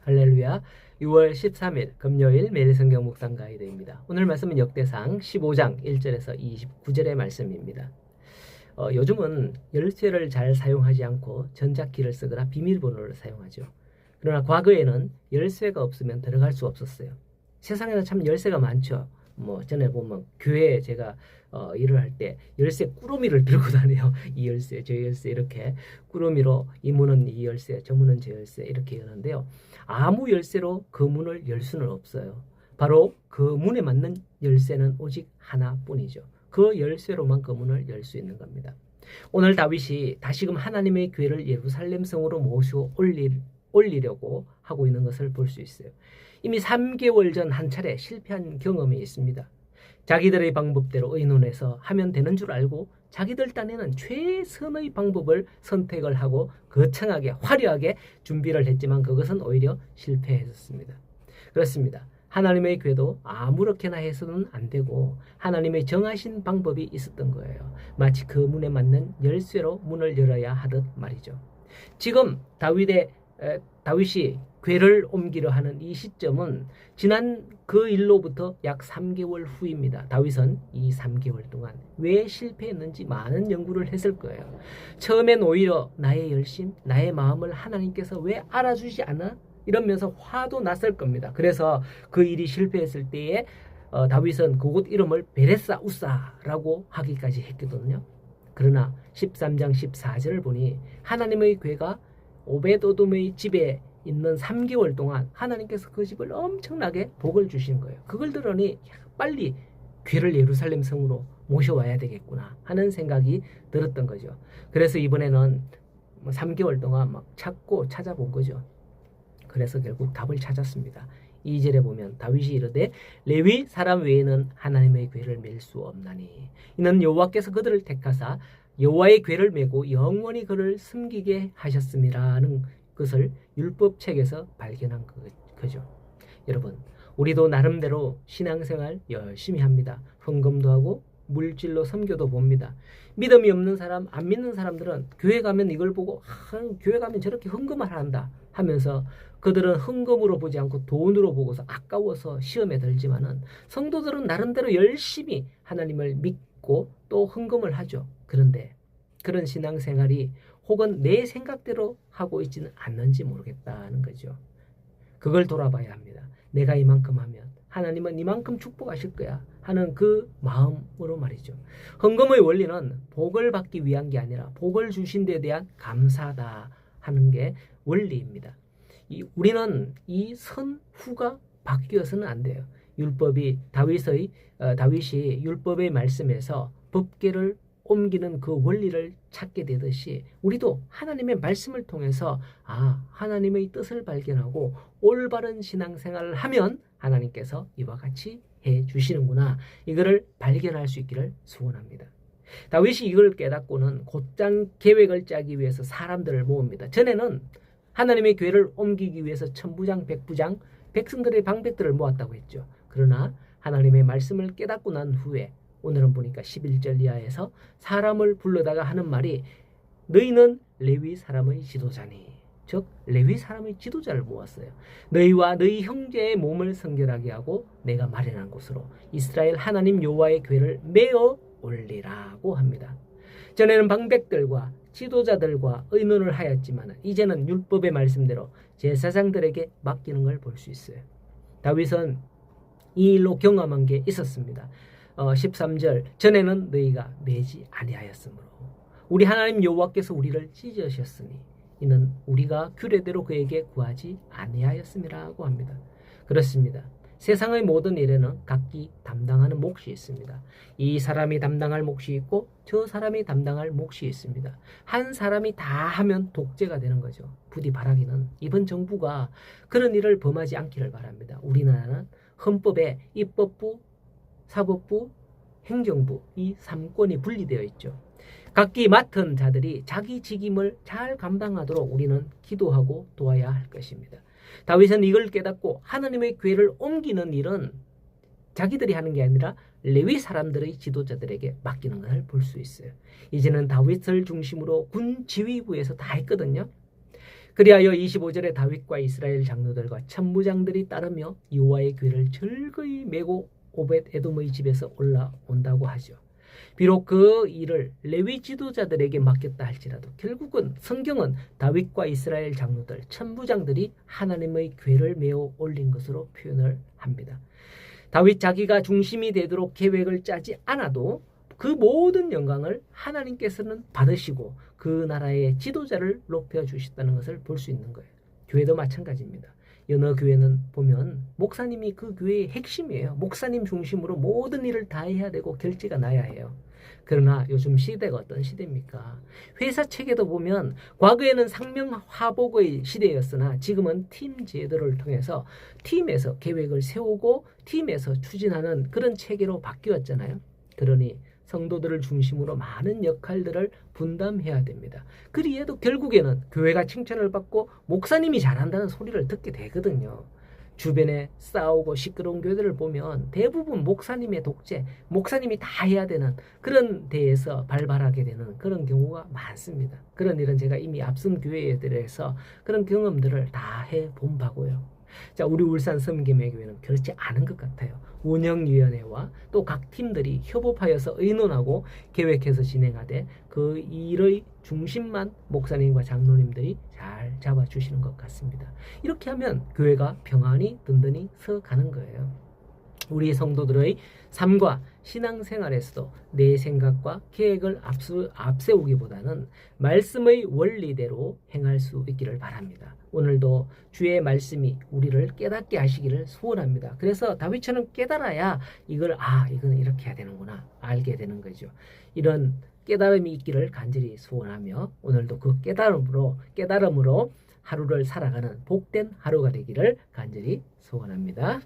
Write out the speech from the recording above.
할렐루야. 6월 13일 금요일 매일 성경 묵상 가이드입니다. 오늘 말씀은 역대상 15장 1절에서 29절의 말씀입니다. 요즘은 열쇠를 잘 사용하지 않고 전자키를 쓰거나 비밀번호를 사용하죠. 그러나 과거에는 열쇠가 없으면 들어갈 수 없었어요. 세상에는 참 열쇠가 많죠. 전에 보면 교회에 제가 일을 할 때 열쇠 꾸러미를 들고 다녀요. 이 열쇠, 저 열쇠 이렇게 꾸러미로 이 문은 이 열쇠, 저 문은 저 열쇠 이렇게 여는데요. 아무 열쇠로 그 문을 열 수는 없어요. 바로 그 문에 맞는 열쇠는 오직 하나뿐이죠. 그 열쇠로만 그 문을 열 수 있는 겁니다. 오늘 다윗이 다시금 하나님의 교회를 예루살렘 성으로 모셔 올리려고 하고 있는 것을 볼 수 있어요. 이미 3개월 전 한 차례 실패한 경험이 있습니다. 자기들의 방법대로 의논해서 하면 되는 줄 알고 자기들 딴에는 최선의 방법을 선택을 하고 거창하게 화려하게 준비를 했지만 그것은 오히려 실패했습니다. 그렇습니다. 하나님의 교회도 아무렇게나 해서는 안 되고 하나님의 정하신 방법이 있었던 거예요. 마치 그 문에 맞는 열쇠로 문을 열어야 하듯 말이죠. 지금 다윗이 궤를 옮기려 하는 이 시점은 지난 그 일로부터 약 3개월 후입니다. 다윗은 이 3개월 동안 왜 실패했는지 많은 연구를 했을 거예요. 처음엔 오히려 나의 열심, 나의 마음을 하나님께서 왜 알아주지 않아? 이러면서 화도 났을 겁니다. 그래서 그 일이 실패했을 때에 다윗은 그곳 이름을 베레사 우사라고 하기까지 했거든요. 그러나 13장 14절을 보니 하나님의 궤가 오벳에돔의 집에 있는 3개월 동안 하나님께서 그 집을 엄청나게 복을 주신 거예요. 그걸 들으니 빨리 궤를 예루살렘 성으로 모셔와야 되겠구나 하는 생각이 들었던 거죠. 그래서 이번에는 3개월 동안 막 찾고 찾아본 거죠. 그래서 결국 답을 찾았습니다. 2절에 보면 다윗이 이르되 레위 사람 외에는 하나님의 궤를 맬 수 없나니 이는 여호와께서 그들을 택하사 여호와의 궤를 메고 영원히 그를 숨기게 하셨음이라는 것을 율법책에서 발견한 거죠. 여러분, 우리도 나름대로 신앙생활 열심히 합니다. 헌금도 하고 물질로 섬겨도 봅니다. 믿음이 없는 사람, 안 믿는 사람들은 교회 가면 이걸 보고 교회 가면 저렇게 헌금을 한다 하면서 그들은 헌금으로 보지 않고 돈으로 보고서 아까워서 시험에 들지만은 성도들은 나름대로 열심히 하나님을 믿고 또 헌금을 하죠. 그런데 그런 신앙생활이 혹은 내 생각대로 하고 있지는 않는지 모르겠다는 거죠. 그걸 돌아봐야 합니다. 내가 이만큼 하면 하나님은 이만큼 축복하실 거야 하는 그 마음으로 말이죠. 헌금의 원리는 복을 받기 위한 게 아니라 복을 주신 데에 대한 감사다 하는 게 원리입니다. 우리는 이 선후가 바뀌어서는 안 돼요. 다윗이 율법의 말씀에서 법궤를 옮기는 그 원리를 찾게 되듯이 우리도 하나님의 말씀을 통해서 하나님의 뜻을 발견하고 올바른 신앙생활을 하면 하나님께서 이와 같이 해주시는구나. 이거를 발견할 수 있기를 소원합니다. 다윗이 이걸 깨닫고는 곧장 계획을 짜기 위해서 사람들을 모읍니다. 전에는 하나님의 궤를 옮기기 위해서 천부장, 백부장, 백성들의 방백들을 모았다고 했죠. 그러나 하나님의 말씀을 깨닫고 난 후에 오늘은 보니까 11절 이하에서 사람을 불러다가 하는 말이 너희는 레위 사람의 지도자니, 즉 레위 사람의 지도자를 모았어요. 너희와 너희 형제의 몸을 성결하게 하고 내가 마련한 곳으로 이스라엘 하나님 여호와의 궤를 메어 올리라고 합니다. 전에는 방백들과 지도자들과 의논을 하였지만 이제는 율법의 말씀대로 제사장들에게 맡기는 걸 볼 수 있어요. 다윗은 이 일로 경험한 게 있었습니다. 13절 전에는 너희가 매지 아니하였으므로 우리 하나님 여호와께서 우리를 찢으셨으니 이는 우리가 규례대로 그에게 구하지 아니하였음이라고 합니다. 그렇습니다. 세상의 모든 일에는 각기 담당하는 몫이 있습니다. 이 사람이 담당할 몫이 있고 저 사람이 담당할 몫이 있습니다. 한 사람이 다 하면 독재가 되는 거죠. 부디 바라기는 이번 정부가 그런 일을 범하지 않기를 바랍니다. 우리나라는 헌법에 입법부, 사법부, 행정부 이 3권이 분리되어 있죠. 각기 맡은 자들이 자기 직임을 잘 감당하도록 우리는 기도하고 도와야 할 것입니다. 다윗은 이걸 깨닫고 하나님의 궤를 옮기는 일은 자기들이 하는 게 아니라 레위 사람들의 지도자들에게 맡기는 것을 볼 수 있어요. 이제는 다윗을 중심으로 군 지휘부에서 다 했거든요. 그리하여 25절에 다윗과 이스라엘 장로들과 천부장들이 따르며 여호와의 궤를 즐거이 메고 오벳 에돔의 집에서 올라온다고 하죠. 비록 그 일을 레위 지도자들에게 맡겼다 할지라도 결국은 성경은 다윗과 이스라엘 장로들, 천부장들이 하나님의 궤를 메어 올린 것으로 표현을 합니다. 다윗 자기가 중심이 되도록 계획을 짜지 않아도 그 모든 영광을 하나님께서는 받으시고 그 나라의 지도자를 높여주셨다는 것을 볼 수 있는 거예요. 교회도 마찬가지입니다. 여느 교회는 보면 목사님이 그 교회의 핵심이에요. 목사님 중심으로 모든 일을 다 해야 되고 결제가 나야 해요. 그러나 요즘 시대가 어떤 시대입니까? 회사 체계도 보면 과거에는 상명하복의 시대였으나 지금은 팀 제도를 통해서 팀에서 계획을 세우고 팀에서 추진하는 그런 체계로 바뀌었잖아요. 그러니 성도들을 중심으로 많은 역할들을 분담해야 됩니다. 그리해도 결국에는 교회가 칭찬을 받고 목사님이 잘한다는 소리를 듣게 되거든요. 주변에 싸우고 시끄러운 교회들을 보면 대부분 목사님의 독재, 목사님이 다 해야 되는 그런 데에서 발발하게 되는 그런 경우가 많습니다. 그런 일은 제가 이미 앞선 교회들에서 그런 경험들을 다 해본 바고요. 자, 우리 울산 섬김회교회는 그렇지 않은 것 같아요. 운영위원회와 또 각 팀들이 협업하여서 의논하고 계획해서 진행하되 그 일의 중심만 목사님과 장로님들이 잘 잡아주시는 것 같습니다. 이렇게 하면 교회가 평안히 든든히 서가는 거예요. 우리 성도들의 삶과 신앙생활에서도 내 생각과 계획을 앞세우기보다는 말씀의 원리대로 행할 수 있기를 바랍니다. 오늘도 주의 말씀이 우리를 깨닫게 하시기를 소원합니다. 그래서 다윗처럼 깨달아야 이건 이렇게 해야 되는구나 알게 되는 거죠. 이런 깨달음이 있기를 간절히 소원하며 오늘도 그 깨달음으로 하루를 살아가는 복된 하루가 되기를 간절히 소원합니다.